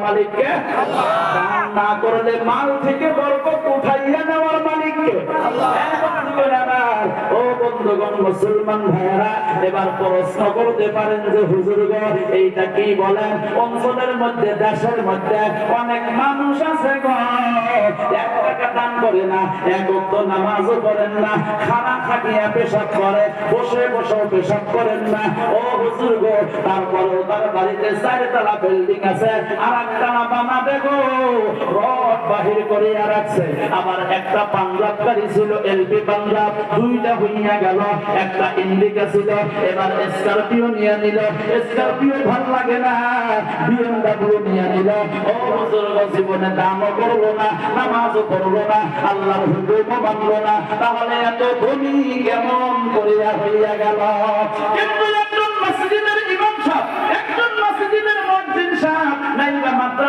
মালিককে দান না করলে মাল থেকে বরকত উঠাইয়া নেওয়ার মালিককে ও বন্ধুগণ মুসলমান ভাইয়েরা এবার প্রশ্ন করতে পারেন যে হুজুর গো এইটা কি বলেন অঞ্চলের মধ্যে দেশের মধ্যে অনেক মানুষ আছে গো 1 টাকা দান করে না, এক ওয়াক্ত নামাজও পড়েন না, খানা খাইয়া পেশাব করে, বসে বসে পেশাব করেন না। ও হুজুর গো তারপরেও তার বাড়িতে 4 তলা বিল্ডিং আছে, আর একতলা বানাবে গো রড বাহির করে রাখছে। আবার একটা পাঞ্জাব গাড়ি ছিল এলপি পাঞ্জাব, 2টা হইয়া গেল, একটা ইন্ডিকা ছিল, এবার স্করপিও নিয়ে নিল। স্করপিও ভালো লাগে না, বিএমডব্লিউ নিয়ে নিল। ও হুজুর গো জীবনে দামও করলো না, নামাজও পড়লো না, আল্লাহর হুকুমও মানলো না, তাহলে এত ধনী কেমন করিয়া হইয়া গেল? কিন্তু একজন মসজিদের ইমাম সাহেব, একজন মসজিদের মুয়াজ্জিন সাহেব, নাইবা মাদ্রাসা